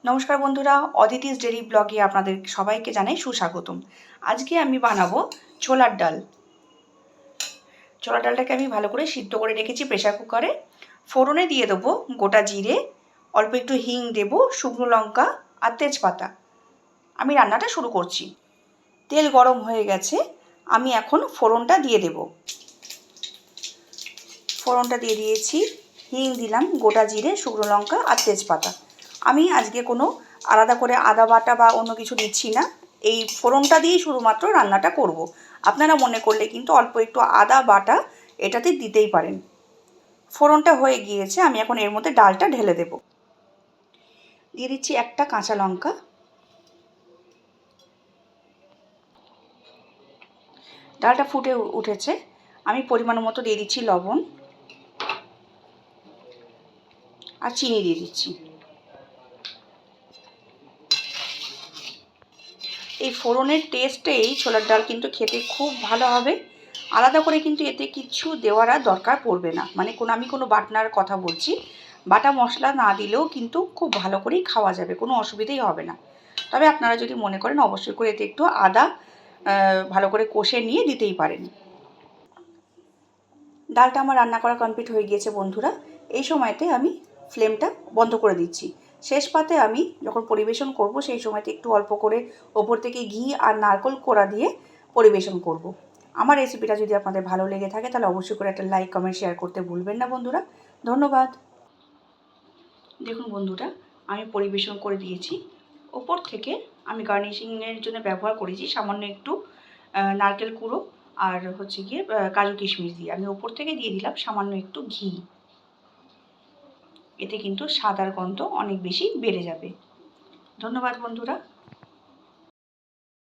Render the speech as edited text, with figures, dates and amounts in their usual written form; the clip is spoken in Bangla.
নমস্কার বন্ধুরা, অদিতিস ডেইরি ব্লগে আপনাদের সবাইকে জানাই সুস্বাগতম। আজকে আমি বানাবো ছোলার ডাল। ছোলার ডালটাকে আমি ভালো করে সিদ্ধ করে রেখেছি প্রেসার কুকারে। ফোড়নে দিয়ে দেবো গোটা জিরে, অল্প একটু হিং দেবো, শুকনো লঙ্কা আর তেজপাতা। আমি রান্নাটা শুরু করছি। তেল গরম হয়ে গেছে, আমি এখন ফোড়নটা দিয়ে দেব। ফোড়নটা দিয়ে দিয়েছি, হিং দিলাম, গোটা জিরে, শুকনো লঙ্কা আর তেজপাতা। আমি আজকে কোনো আলাদা করে আদা বাটা বা অন্য কিছু দিচ্ছি না, এই ফোড়নটা দিয়েই শুধুমাত্র রান্নাটা করব। আপনারা মনে করলে কিন্তু অল্প একটু আদা বাটা এটাতে দিতেই পারেন। ফোড়নটা হয়ে গিয়েছে, আমি এখন এর মধ্যে ডালটা ঢেলে দেব। দিয়ে দিচ্ছি একটা কাঁচা লঙ্কা। ডালটা ফুটে উঠেছে, আমি পরিমাণ মতো দিয়ে দিচ্ছি লবণ আর চিনি দিয়ে দিচ্ছি। এই ফোড়নের টেস্টেই ছোলার ডাল কিন্তু খেতে খুব ভালো হবে। আলাদা করে কিন্তু এতে কিছু দেওয়ার আর দরকার পড়বে না, মানে আমি কোনো বাটনার কথা বলছি। বাটা মশলা না দিলেও কিন্তু খুব ভালো করেই খাওয়া যাবে, কোনো অসুবিধাই হবে না। তবে আপনারা যদি মনে করেন অবশ্যই করে এতে একটু আদা ভালো করে কষে নিয়ে দিতেই পারেন। ডালটা আমার রান্না করা কমপ্লিট হয়ে গিয়েছে বন্ধুরা। এই সময়তে আমি ফ্লেমটা বন্ধ করে দিচ্ছি। শেষ পাতে আমি যখন পরিবেশন করব সেই সময়তে একটু অল্প করে ওপর থেকে ঘি আর নারকেল কোড়া দিয়ে পরিবেশন করব। আমার রেসিপিটা যদি আপনাদের ভালো লেগে থাকে তাহলে অবশ্যই করে একটা লাইক, কমেন্ট, শেয়ার করতে ভুলবেন না বন্ধুরা। ধন্যবাদ। দেখুন বন্ধুরা, আমি পরিবেশন করে দিয়েছি। ওপর থেকে আমি গার্নিশিংয়ের জন্য ব্যবহার করেছি সামান্য একটু নারকেল কুড়ো আর হচ্ছে গিয়ে কাজু কিশমিশ দিয়ে আমি ওপর থেকে দিয়ে দিলাম সামান্য একটু ঘি। এতে কিন্তু স্বাদ আর গন্ধ অনেক বেশি বেড়ে যাবে। ধন্যবাদ বন্ধুরা।